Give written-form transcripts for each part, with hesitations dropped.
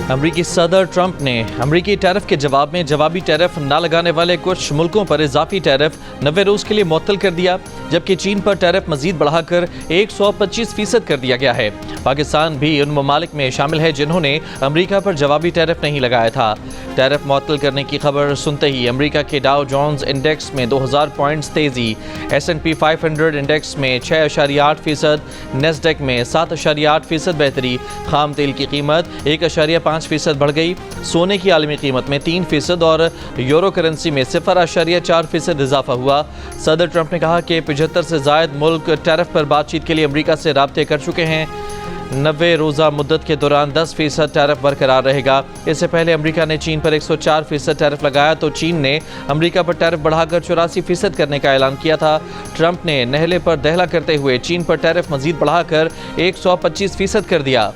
امریکی صدر ٹرمپ نے امریکی ٹیرف کے جواب میں جوابی ٹیرف نہ لگانے والے کچھ ملکوں پر اضافی ٹیرف 90 روز کے لیے معطل کر دیا، جبکہ چین پر ٹیرف مزید بڑھا کر 125% کر دیا گیا ہے۔ پاکستان بھی ان ممالک میں شامل ہے جنہوں نے امریکہ پر جوابی ٹیرف نہیں لگایا تھا۔ ٹیرف معطل کرنے کی خبر سنتے ہی امریکہ کے ڈاؤ جونز انڈیکس میں 2000 پوائنٹس تیزی، S&P 500 انڈیکس میں 6.8%، نیسڈیک میں 7.8% بہتری، خام تیل کی قیمت 1.5% بڑھ گئی، سونے کی عالمی قیمت میں 3% اور یورو کرنسی میں 0.4% اضافہ ہوا۔ صدر ٹرمپ نے کہا کہ 75 سے زائد ملک ٹیرف پر بات چیت کے لیے امریکہ سے رابطے کر چکے ہیں۔ 90 روزہ مدت کے دوران 10% ٹیرف برقرار رہے گا۔ اس سے پہلے امریکہ نے چین پر 104% ٹیرف لگایا تو چین نے امریکہ پر ٹیرف بڑھا کر 84% کرنے کا اعلان کیا تھا۔ ٹرمپ نے نہلے پر دہلا کرتے ہوئے چین پر ٹیرف مزید بڑھا کر 125% کر دیا۔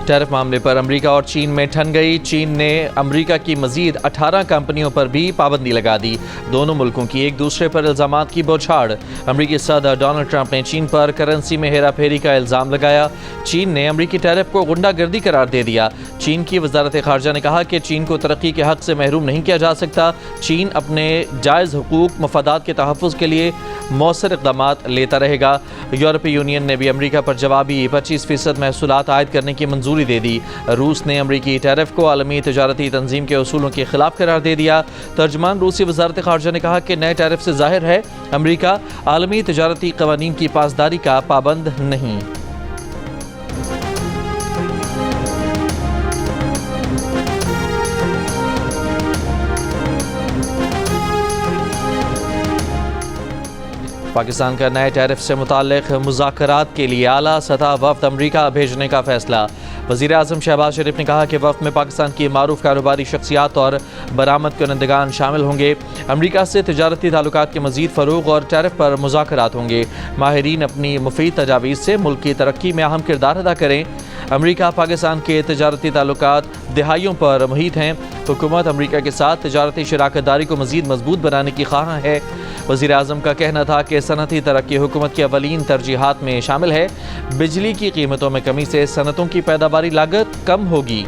ٹیرف معاملے پر امریکہ اور چین میں ٹھن گئی۔ چین نے امریکہ کی مزید 18 کمپنیوں پر بھی پابندی لگا دی۔ دونوں ملکوں کی ایک دوسرے پر الزامات کی بوچھاڑ۔ امریکی صدر ڈونلڈ ٹرمپ نے چین پر کرنسی میں ہیرا پھیری کا الزام لگایا۔ چین نے امریکی ٹیرف کو غنڈہ گردی قرار دے دیا۔ چین کی وزارت خارجہ نے کہا کہ چین کو ترقی کے حق سے محروم نہیں کیا جا سکتا۔ چین اپنے جائز حقوق مفادات کے تحفظ کے لیے مؤثر اقدامات لیتا رہے گا۔ یورپی یونین نے بھی امریکہ پر جوابی 25% محصولات عائد کرنے کی منظوری دے دی۔ روس نے امریکی ٹیرف کو عالمی تجارتی تنظیم کے اصولوں کے خلاف قرار دے دیا۔ ترجمان روسی وزارت خارجہ نے کہا کہ نئے ٹیرف سے ظاہر ہے امریکہ عالمی تجارتی قوانین کی پاسداری کا پابند نہیں۔ پاکستان کا نئے ٹیرف سے متعلق مذاکرات کے لیے اعلیٰ سطح وفد امریکہ بھیجنے کا فیصلہ۔ وزیر اعظم شہباز شریف نے کہا کہ وفد میں پاکستان کی معروف کاروباری شخصیات اور برآمد کنندگان شامل ہوں گے۔ امریکہ سے تجارتی تعلقات کے مزید فروغ اور ٹیرف پر مذاکرات ہوں گے۔ ماہرین اپنی مفید تجاویز سے ملک کی ترقی میں اہم کردار ادا کریں۔ امریکہ پاکستان کے تجارتی تعلقات دہائیوں پر محیط ہیں۔ حکومت امریکہ کے ساتھ تجارتی شراکت داری کو مزید مضبوط بنانے کی خواہاں ہے۔ وزیر اعظم کا کہنا تھا کہ صنعتی ترقی حکومت کی اولین ترجیحات میں شامل ہے۔ بجلی کی قیمتوں میں کمی سے صنعتوں کی پیداواری لاگت کم ہوگی۔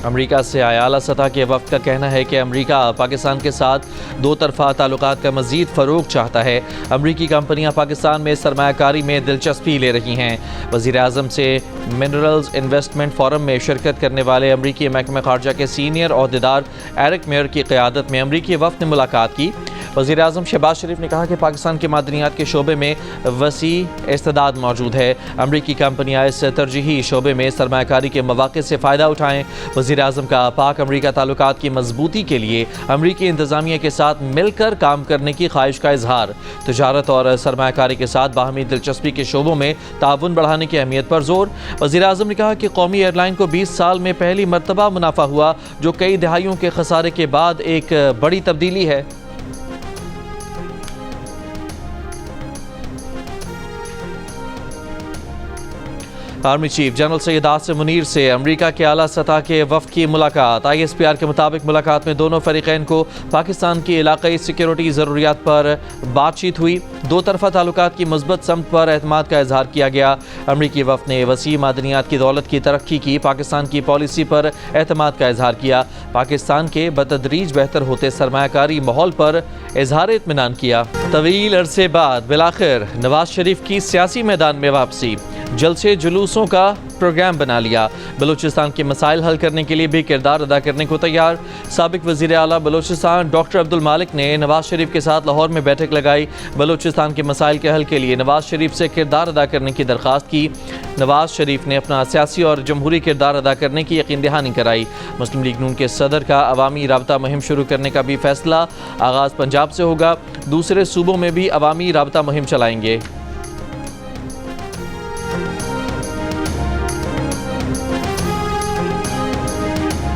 امریکہ سے آئے اعلیٰ سطح کے وفد کا کہنا ہے کہ امریکہ پاکستان کے ساتھ دو طرفہ تعلقات کا مزید فروغ چاہتا ہے۔ امریکی کمپنیاں پاکستان میں سرمایہ کاری میں دلچسپی لے رہی ہیں۔ وزیر اعظم سے منرلز انویسٹمنٹ فورم میں شرکت کرنے والے امریکی محکمہ خارجہ کے سینئر عہدیدار ایرک میئر کی قیادت میں امریکی وفد نے ملاقات کی۔ وزیر اعظم شہباز شریف نے کہا کہ پاکستان کے معدنیات کے شعبے میں وسیع استعداد موجود ہے۔ امریکی کمپنیاں اس ترجیحی شعبے میں سرمایہ کاری کے مواقع سے فائدہ اٹھائیں۔ وزیر اعظم کا پاک امریکہ تعلقات کی مضبوطی کے لیے امریکی انتظامیہ کے ساتھ مل کر کام کرنے کی خواہش کا اظہار۔ تجارت اور سرمایہ کاری کے ساتھ باہمی دلچسپی کے شعبوں میں تعاون بڑھانے کی اہمیت پر زور۔ وزیر اعظم نے کہا کہ قومی ایئر لائن کو 20 سال میں پہلی مرتبہ منافع ہوا، جو کئی دہائیوں کے خسارے کے بعد ایک بڑی تبدیلی ہے۔ Army chief general Syed Asim Munir سے امریکہ کے اعلیٰ سطح کے وفد کی ملاقات۔ ISPR کے مطابق ملاقات میں دونوں فریقین کو پاکستان کی علاقائی سیکیورٹی ضروریات پر بات چیت ہوئی۔ دو طرفہ تعلقات کی مثبت سمت پر اعتماد کا اظہار کیا گیا۔ امریکی وفد نے وسیع معدنیات کی دولت کی ترقی کی پاکستان کی پالیسی پر اعتماد کا اظہار کیا۔ پاکستان کے بتدریج بہتر ہوتے سرمایہ کاری ماحول پر اظہار اطمینان کیا۔ طویل عرصے بعد بالآخر نواز شریف کی سیاسی میدان میں واپسی، جلسے جلوسوں کا پروگرام بنا لیا۔ بلوچستان کے مسائل حل کرنے کے لیے بھی کردار ادا کرنے کو تیار۔ سابق وزیر اعلیٰ بلوچستان ڈاکٹر عبد المالک نے نواز شریف کے ساتھ لاہور میں بیٹھک لگائی۔ بلوچستان کے مسائل کے حل کے لیے نواز شریف سے کردار ادا کرنے کی درخواست کی۔ نواز شریف نے اپنا سیاسی اور جمہوری کردار ادا کرنے کی یقین دہانی کرائی۔ مسلم لیگ نون کے صدر کا عوامی رابطہ مہم شروع کرنے کا بھی فیصلہ۔ آغاز پنجاب سے ہوگا، دوسرے صوبوں میں بھی عوامی رابطہ مہم چلائیں گے۔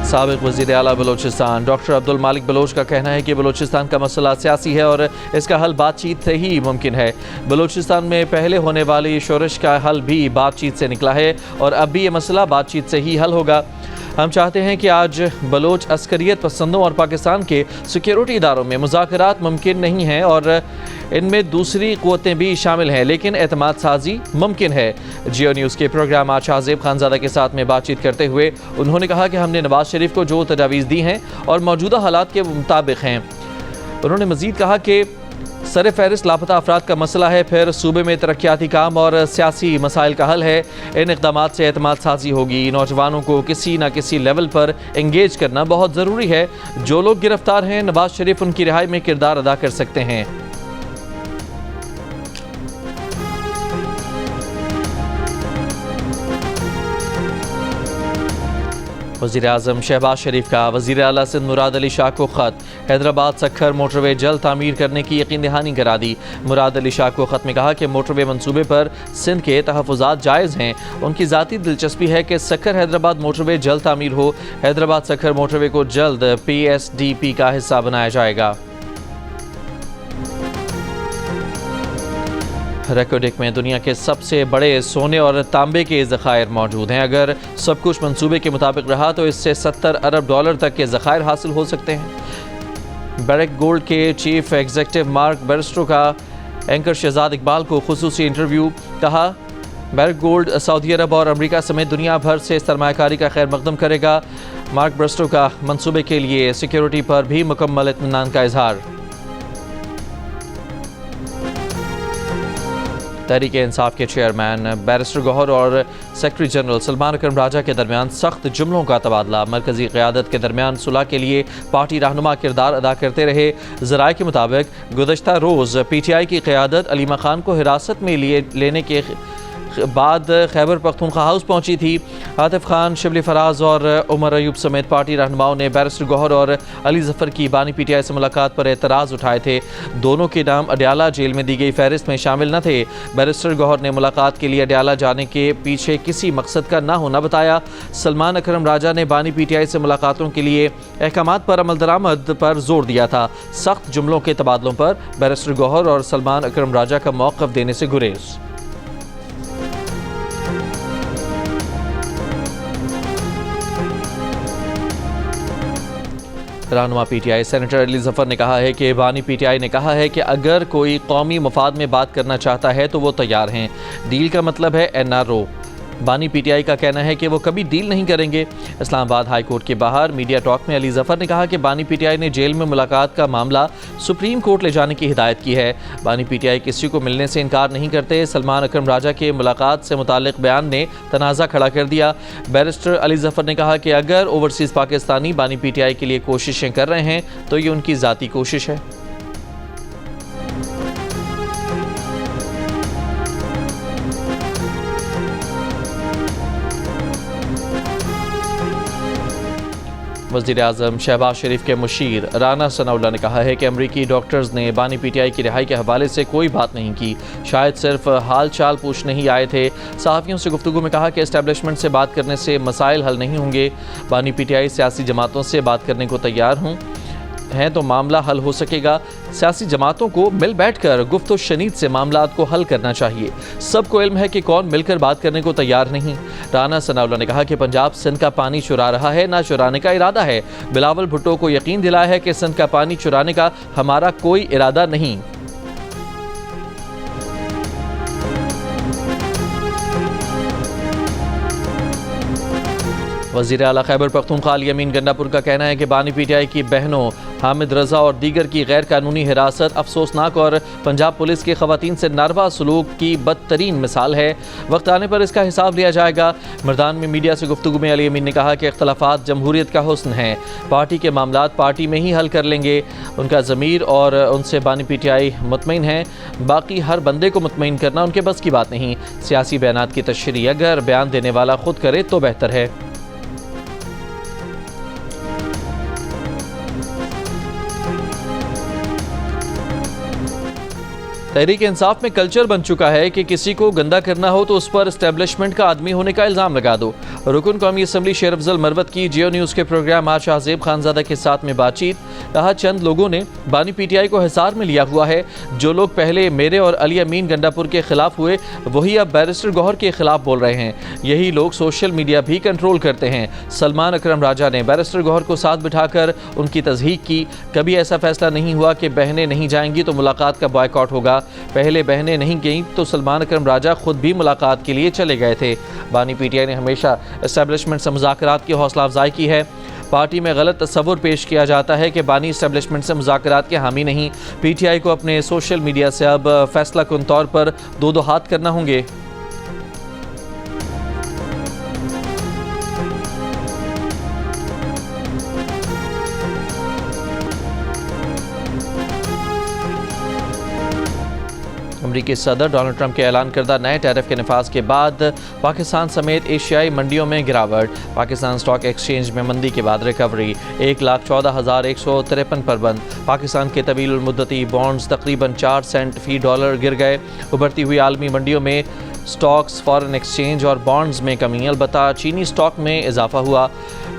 سابق وزیر اعلیٰ بلوچستان ڈاکٹر عبد المالک بلوچ کا کہنا ہے کہ بلوچستان کا مسئلہ سیاسی ہے اور اس کا حل بات چیت سے ہی ممکن ہے۔ بلوچستان میں پہلے ہونے والی شورش کا حل بھی بات چیت سے نکلا ہے اور اب بھی یہ مسئلہ بات چیت سے ہی حل ہوگا۔ ہم چاہتے ہیں کہ آج بلوچ عسکریت پسندوں اور پاکستان کے سیکیورٹی اداروں میں مذاکرات ممکن نہیں ہیں اور ان میں دوسری قوتیں بھی شامل ہیں، لیکن اعتماد سازی ممکن ہے۔ جیو نیوز کے پروگرام آج شاہزیب خانزادہ کے ساتھ میں بات چیت کرتے ہوئے انہوں نے کہا کہ ہم نے نواز شریف کو جو تجاویز دی ہیں اور موجودہ حالات کے مطابق ہیں۔ انہوں نے مزید کہا کہ سر فہرست لاپتہ افراد کا مسئلہ ہے، پھر صوبے میں ترقیاتی کام اور سیاسی مسائل کا حل ہے۔ ان اقدامات سے اعتماد سازی ہوگی۔ نوجوانوں کو کسی نہ کسی لیول پر انگیج کرنا بہت ضروری ہے۔ جو لوگ گرفتار ہیں، نواز شریف ان کی رہائی میں کردار ادا کر سکتے ہیں۔ وزیر اعظم شہباز شریف کا وزیر اعلیٰ سندھ مراد علی شاہ کو خط، حیدرآباد سکھر موٹر وے جلد تعمیر کرنے کی یقین دہانی کرا دی۔ مراد علی شاہ کو خط میں کہا کہ موٹر وے منصوبے پر سندھ کے تحفظات جائز ہیں۔ ان کی ذاتی دلچسپی ہے کہ سکھر حیدرآباد موٹر وے جلد تعمیر ہو۔ حیدرآباد سکھر موٹر وے کو جلد PSDP کا حصہ بنایا جائے گا۔ ریکوڈک میں دنیا کے سب سے بڑے سونے اور تانبے کے ذخائر موجود ہیں۔ اگر سب کچھ منصوبے کے مطابق رہا تو اس سے $70 ارب تک کے ذخائر حاصل ہو سکتے ہیں۔ بیرک گولڈ کے چیف ایگزیکٹو مارک بیرسٹو کا اینکر شہزاد اقبال کو خصوصی انٹرویو، کہا بیرک گولڈ سعودی عرب اور امریکہ سمیت دنیا بھر سے سرمایہ کاری کا خیر مقدم کرے گا۔ مارک بیرسٹو کا منصوبے کے لیے سیکیورٹی پر بھی مکمل اطمینان کا اظہار۔ تحریک انصاف کے چیئرمین بیرسٹر گوہر اور سیکرٹری جنرل سلمان اکرم راجہ کے درمیان سخت جملوں کا تبادلہ۔ مرکزی قیادت کے درمیان صلح کے لیے پارٹی رہنما کردار ادا کرتے رہے۔ ذرائع کے مطابق گزشتہ روز PTI کی قیادت علیمہ خان کو حراست میں لینے کے بعد خیبر پختونخوا ہاؤس پہنچی تھی۔ عاطف خان، شبلی فراز اور عمر ایوب سمیت پارٹی رہنماؤں نے بیرسٹر گوہر اور علی ظفر کی بانی PTI سے ملاقات پر اعتراض اٹھائے تھے۔ دونوں کے نام اڈیالہ جیل میں دی گئی فہرست میں شامل نہ تھے۔ بیرسٹر گوہر نے ملاقات کے لیے اڈیالہ جانے کے پیچھے کسی مقصد کا نہ ہونا بتایا۔ سلمان اکرم راجہ نے بانی PTI سے ملاقاتوں کے لیے احکامات پر عمل درآمد پر زور دیا تھا۔ سخت جملوں کے تبادلوں پر بیرسٹر گوہر اور سلمان اکرم راجہ کا موقف دینے سے گریز۔ رہنما PTI سینیٹر علی ظفر نے کہا ہے کہ بانی PTI نے کہا ہے کہ اگر کوئی قومی مفاد میں بات کرنا چاہتا ہے تو وہ تیار ہیں۔ ڈیل کا مطلب ہے NRO۔ بانی PTI کا کہنا ہے کہ وہ کبھی ڈیل نہیں کریں گے۔ اسلام آباد ہائی کورٹ کے باہر میڈیا ٹاک میں علی ظفر نے کہا کہ بانی PTI نے جیل میں ملاقات کا معاملہ سپریم کورٹ لے جانے کی ہدایت کی ہے۔ بانی PTI کسی کو ملنے سے انکار نہیں کرتے۔ سلمان اکرم راجہ کے ملاقات سے متعلق بیان نے تنازع کھڑا کر دیا۔ بیرسٹر علی ظفر نے کہا کہ اگر اوورسیز پاکستانی بانی PTI کے لیے کوششیں کر رہے ہیں تو یہ ان کی ذاتی کوشش ہے۔ وزیر اعظم شہباز شریف کے مشیر رانا ثناءاللہ نے کہا ہے کہ امریکی ڈاکٹرز نے بانی PTI کی رہائی کے حوالے سے کوئی بات نہیں کی، شاید صرف حال چال پوچھنے ہی آئے تھے۔ صحافیوں سے گفتگو میں کہا کہ اسٹیبلشمنٹ سے بات کرنے سے مسائل حل نہیں ہوں گے۔ بانی PTI سیاسی جماعتوں سے بات کرنے کو تیار ہیں تو معاملہ حل ہو سکے گا۔ سیاسی جماعتوں کو مل بیٹھ کر گفت و شنید سے معاملات کو حل کرنا چاہیے۔ سب کو علم ہے کہ کون مل کر بات کرنے کو تیار نہیں۔ رانا ثناءاللہ نے کہا کہ پنجاب سندھ کا پانی چرا رہا ہے، نہ چرانے کا ارادہ ہے۔ بلاول بھٹو کو یقین دلایا ہے کہ سندھ کا پانی چرانے کا ہمارا کوئی ارادہ نہیں۔ وزیر اعلیٰ خیبر پختونخوا علی امین گنڈا پور کا کہنا ہے کہ بانی PTI کی بہنوں حامد رضا اور دیگر کی غیر قانونی حراست افسوسناک اور پنجاب پولیس کے خواتین سے ناروا سلوک کی بدترین مثال ہے۔ وقت آنے پر اس کا حساب لیا جائے گا۔ مردان میں میڈیا سے گفتگو میں علی امین نے کہا کہ اختلافات جمہوریت کا حسن ہے، پارٹی کے معاملات پارٹی میں ہی حل کر لیں گے۔ ان کا ضمیر اور ان سے بانی PTI مطمئن ہے، باقی ہر بندے کو مطمئن کرنا ان کے بس کی بات نہیں۔ سیاسی بیانات کی تشریح اگر بیان دینے والا خود کرے تو بہتر ہے۔ تحریک انصاف میں کلچر بن چکا ہے کہ کسی کو گندا کرنا ہو تو اس پر اسٹیبلشمنٹ کا آدمی ہونے کا الزام لگا دو۔ رکن قومی اسمبلی شیر افضل مروت کی جیو نیوز کے پروگرام آج شاہزیب خانزادہ کے ساتھ میں بات چیت، کہا چند لوگوں نے بانی پی ٹی آئی کو حصار میں لیا ہوا ہے۔ جو لوگ پہلے میرے اور علی امین گنڈاپور کے خلاف ہوئے وہی اب بیرسٹر گوہر کے خلاف بول رہے ہیں۔ یہی لوگ سوشل میڈیا بھی کنٹرول کرتے ہیں۔ سلمان اکرم راجہ نے بیرسٹر گوہر کو ساتھ بٹھا کر ان کی تصحیح کی۔ کبھی ایسا فیصلہ نہیں ہوا کہ بہنیں نہیں جائیں گی تو ملاقات کا بائیکاٹ ہوگا۔ پہلے بہنیں نہیں گئیں تو سلمان اکرم راجہ خود بھی ملاقات کے لیے چلے گئے تھے۔ بانی پی ٹی آئی نے ہمیشہ اسٹیبلشمنٹ سے مذاکرات کی حوصلہ افزائی کی ہے۔ پارٹی میں غلط تصور پیش کیا جاتا ہے کہ بانی اسٹیبلشمنٹ سے مذاکرات کے حامی نہیں۔ پی ٹی آئی کو اپنے سوشل میڈیا سے اب فیصلہ کن طور پر دو ہاتھ کرنا ہوں گے۔ امریکی صدر ڈونلڈ ٹرمپ کے اعلان کردہ نئے ٹیرف کے نفاذ کے بعد پاکستان سمیت ایشیائی منڈیوں میں گراوٹ۔ پاکستان اسٹاک ایکسچینج میں مندی کے بعد ریکوری، 1,14,153 پر بند۔ پاکستان کے طویل المدتی بانڈز تقریباً 4 سینٹ فی ڈالر گر گئے۔ ابھرتی ہوئی عالمی منڈیوں میں سٹاکس، فارن ایکسچینج اور بانڈز میں کمی، البتہ چینی سٹاک میں اضافہ ہوا۔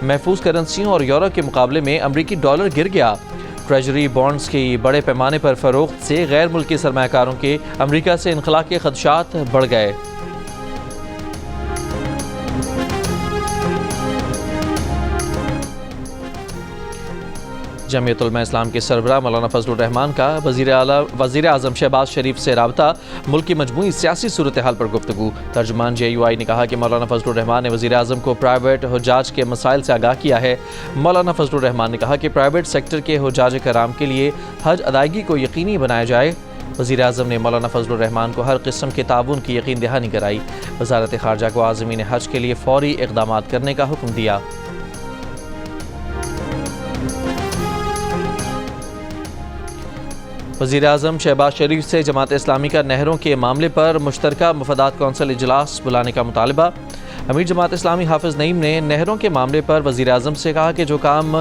محفوظ کرنسیوں اور یورو کے مقابلے میں امریکی ڈالر گر گیا۔ ٹریجری بانڈز کی بڑے پیمانے پر فروخت سے غیر ملکی سرمایہ کاروں کے امریکہ سے انخلاء کے خدشات بڑھ گئے۔ جمعیت علماء اسلام کے سربراہ مولانا فضل الرحمان کا وزیر اعظم شہباز شریف سے رابطہ، ملک کی مجموعی سیاسی صورتحال پر گفتگو۔ ترجمان جے یو آئی نے کہا کہ مولانا فضل الرحمان نے وزیر اعظم کو پرائیویٹ حجاج کے مسائل سے آگاہ کیا ہے۔ مولانا فضل الرحمان نے کہا کہ پرائیویٹ سیکٹر کے حجاج کرام کے لیے حج ادائیگی کو یقینی بنایا جائے۔ وزیر اعظم نے مولانا فضل الرحمان کو ہر قسم کے تعاون کی یقین دہانی کرائی۔ وزارت خارجہ کو عازمین حج کے لیے فوری اقدامات کرنے کا حکم دیا۔ وزیر اعظم شہباز شریف سے جماعت اسلامی کا نہروں کے معاملے پر مشترکہ مفادات کونسل اجلاس بلانے کا مطالبہ۔ امیر جماعت اسلامی حافظ نعیم نے نہروں کے معاملے پر وزیر اعظم سے کہا کہ جو کام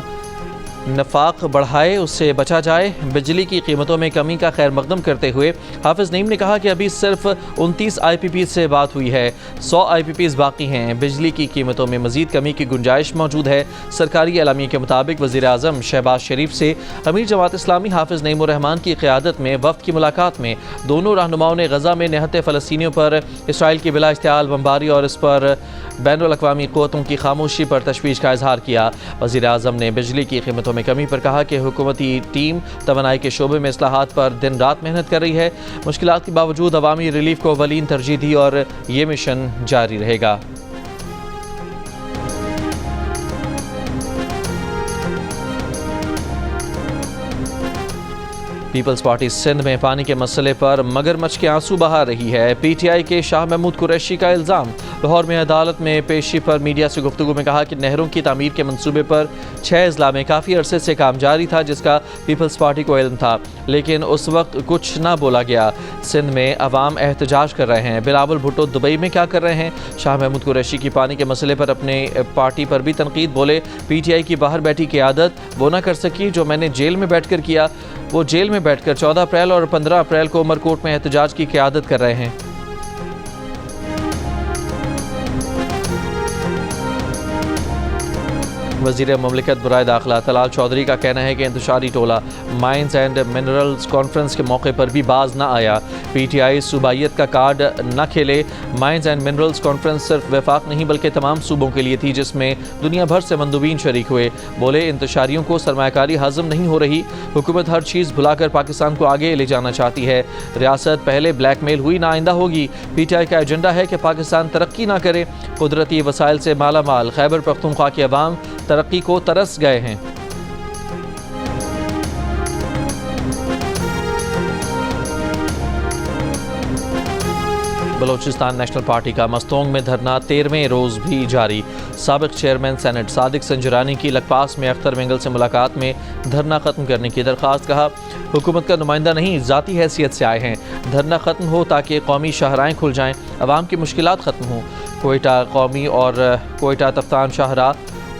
نفاق بڑھائے اس سے بچا جائے۔ بجلی کی قیمتوں میں کمی کا خیر مقدم کرتے ہوئے حافظ نعیم نے کہا کہ ابھی صرف 29 آئی پی پیز سے بات ہوئی ہے، 100 آئی پی پیز باقی ہیں۔ بجلی کی قیمتوں میں مزید کمی کی گنجائش موجود ہے۔ سرکاری اعلامیے کے مطابق وزیر اعظم شہباز شریف سے امیر جماعت اسلامی حافظ نعیم الرحمان کی قیادت میں وفد کی ملاقات میں دونوں رہنماؤں نے غزہ میں نہتے فلسطینیوں پر اسرائیل کی بلا اشتعال بمباری اور اس پر بین الاقوامی قوتوں کی خاموشی پر تشویش کا اظہار کیا۔ وزیر اعظم نے بجلی کی قیمتوں میں کمی پر کہا کہ حکومتی ٹیم توانائی کے شعبے میں اصلاحات پر دن رات محنت کر رہی ہے۔ مشکلات کے باوجود عوامی ریلیف کو اولین ترجیح دی اور یہ مشن جاری رہے گا۔ پیپلز پارٹی سندھ میں پانی کے مسئلے پر مگرمچھ کے آنسو بہا رہی ہے۔ پی ٹی آئی کے شاہ محمود قریشی کا الزام۔ لاہور میں عدالت میں پیشی پر میڈیا سے گفتگو میں کہا کہ نہروں کی تعمیر کے منصوبے پر 6 اضلاع میں کافی عرصے سے کام جاری تھا جس کا پیپلز پارٹی کو علم تھا، لیکن اس وقت کچھ نہ بولا گیا۔ سندھ میں عوام احتجاج کر رہے ہیں۔ بلاول بھٹو دبئی میں کیا کر رہے ہیں؟ شاہ محمود قریشی کی پانی کے مسئلے پر اپنے پارٹی پر بھی تنقید، بولے پی ٹی آئی کی باہر بیٹھی قیادت وہ نہ کر سکی جو میں نے جیل میں بیٹھ کر کیا۔ وہ جیل میں بیٹھ کر 14 اپریل اور 15 اپریل کو عمرکوٹ میں احتجاج کی قیادت کر رہے ہیں۔ وزیر مملکت برائے داخلہ طلال چودھری کا کہنا ہے کہ انتشاری ٹولہ مائنز اینڈ منرلز کانفرنس کے موقع پر بھی باز نہ آیا۔ پی ٹی آئی صوبائیت کا کارڈ نہ کھیلے۔ مائنز اینڈ منرلز کانفرنس صرف وفاق نہیں بلکہ تمام صوبوں کے لیے تھی جس میں دنیا بھر سے مندوبین شریک ہوئے۔ بولے انتشاریوں کو سرمایہ کاری ہضم نہیں ہو رہی، حکومت ہر چیز بھلا کر پاکستان کو آگے لے جانا چاہتی ہے۔ ریاست پہلے بلیک میل ہوئی، نہ آئندہ ہوگی۔ پی ٹی آئی کا ایجنڈا ہے کہ پاکستان ترقی نہ کرے۔ قدرتی وسائل سے مالا مال خیبر پختونخوا کے عوام ترقی کو ترس گئے ہیں۔ بلوچستان نیشنل پارٹی کا مستونگ میں دھرنا 13ویں روز بھی جاری۔ سابق چیئرمین سینٹ صادق سنجرانی کی لکپاس میں اختر مینگل سے ملاقات میں دھرنا ختم کرنے کی درخواست، کہا حکومت کا نمائندہ نہیں ذاتی حیثیت سے آئے ہیں۔ دھرنا ختم ہو تاکہ قومی شاہراہیں کھل جائیں، عوام کی مشکلات ختم ہوں۔ کوئٹہ قومی اور کوئٹہ تفتان شاہراہ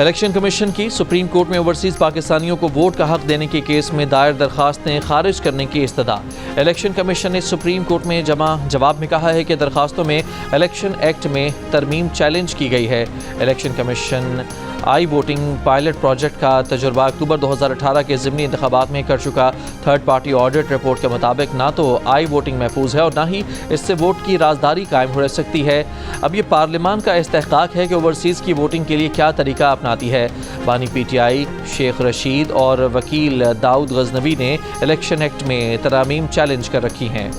الیکشن کمیشن کی سپریم کورٹ میں اوورسیز پاکستانیوں کو ووٹ کا حق دینے کے کیس میں دائر درخواستیں خارج کرنے کی استدعا۔ الیکشن کمیشن نے سپریم کورٹ میں جواب میں کہا ہے کہ درخواستوں میں الیکشن ایکٹ میں ترمیم چیلنج کی گئی ہے۔ Election commission I voting pilot project کا تجربہ اکتوبر 2018 کے ضمنی انتخابات میں کر چکا۔ تھرڈ پارٹی آڈٹ رپورٹ کے مطابق نہ تو آئی ووٹنگ محفوظ ہے اور نہ ہی اس سے ووٹ کی رازداری قائم ہو سکتی ہے۔ اب یہ پارلیمان کا استحقاق ہے کہ اوورسیز کی ووٹنگ کے لیے کیا طریقہ اپناتی ہے۔ بانی P T I Sheikh Rashid اور وکیل داؤد غزنوی نے الیکشن ایکٹ میں ترامیم چیلنج کر رکھی ہیں۔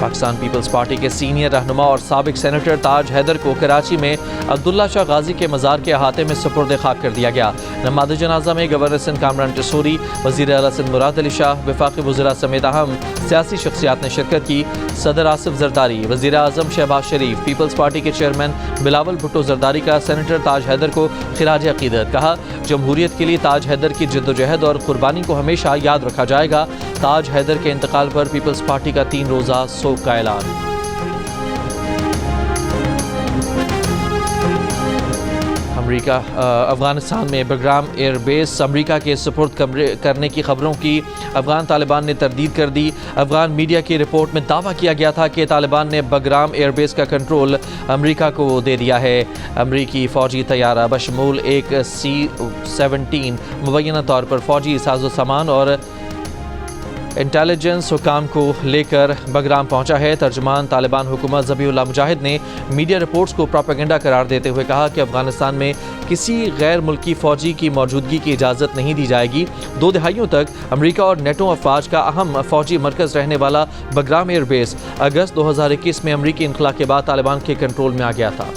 پاکستان پیپلز پارٹی کے سینئر رہنما اور سابق سینیٹر تاج حیدر کو کراچی میں عبداللہ شاہ غازی کے مزار کے احاطے میں سپرد خاک کر دیا گیا۔ نماز جنازہ میں گورنر سندھ کامران ٹسوری، وزیر اعلیٰ سندھ مراد علی شاہ، وفاقی وزراء سمیت اہم سیاسی شخصیات نے شرکت کی۔ صدر آصف زرداری، وزیر اعظم شہباز شریف، پیپلز پارٹی کے چیئرمین بلاول بھٹو زرداری کا سینیٹر تاج حیدر کو خراج عقیدت۔ کہا، جمہوریت کے لیے تاج حیدر کی جدوجہد اور قربانی کو ہمیشہ یاد رکھا جائے گا۔ تاج حیدر کے انتقال پر پیپلز پارٹی کا 3 روزہ سوگ کا اعلان۔ افغانستان میں بگرام ایئر بیس امریکہ کے سپرد کرنے کی خبروں کی افغان طالبان نے تردید کر دی۔ افغان میڈیا کی رپورٹ میں دعویٰ کیا گیا تھا کہ طالبان نے بگرام ایئر بیس کا کنٹرول امریکہ کو دے دیا ہے۔ امریکی فوجی طیارہ بشمول ایک C-17 مبینہ طور پر فوجی ساز و سامان اور انٹیلیجنس حکام کو لے کر بگرام پہنچا ہے۔ ترجمان طالبان حکومت ذبیح اللہ مجاہد نے میڈیا رپورٹس کو پروپیگنڈا قرار دیتے ہوئے کہا کہ افغانستان میں کسی غیر ملکی فوجی کی موجودگی کی اجازت نہیں دی جائے گی۔ 2 دہائیوں تک امریکہ اور نیٹو افواج کا اہم فوجی مرکز رہنے والا بگرام ایئر بیس اگست 2021 میں امریکی انخلا کے بعد طالبان کے کنٹرول میں آ گیا تھا۔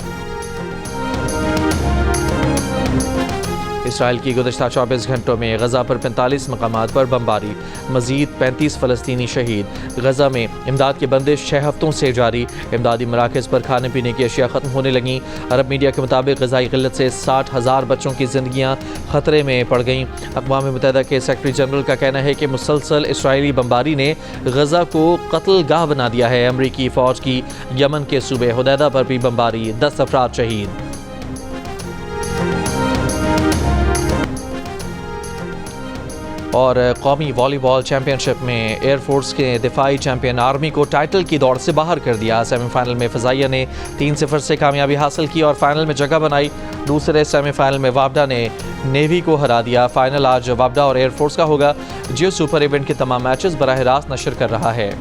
اسرائیل کی گزشتہ 24 گھنٹوں میں غزہ پر 45 مقامات پر بمباری، مزید 35 فلسطینی شہید۔ غزہ میں امداد کی بندش 6 ہفتوں سے جاری، امدادی مراکز پر کھانے پینے کی اشیاء ختم ہونے لگیں۔ عرب میڈیا کے مطابق غذائی قلت سے 60,000 بچوں کی زندگیاں خطرے میں پڑ گئیں۔ اقوام متحدہ کے سیکرٹری جنرل کا کہنا ہے کہ مسلسل اسرائیلی بمباری نے غزہ کو قتل گاہ بنا دیا ہے۔ امریکی فوج کی یمن کے صوبے حدیدہ پر بھی بمباری، 10 افراد شہید۔ اور قومی والی بال چیمپئن شپ میں ایئر فورس کے دفاعی چیمپئن آرمی کو ٹائٹل کی دوڑ سے باہر کر دیا۔ سیمی فائنل میں فضائیہ نے 3-0 سے کامیابی حاصل کی اور فائنل میں جگہ بنائی۔ دوسرے سیمی فائنل میں وابڈا نے نیوی کو ہرا دیا۔ فائنل آج وابڈا اور ایئر فورس کا ہوگا۔ جیو سپر ایونٹ کے تمام میچز براہ راست نشر کر رہا ہے۔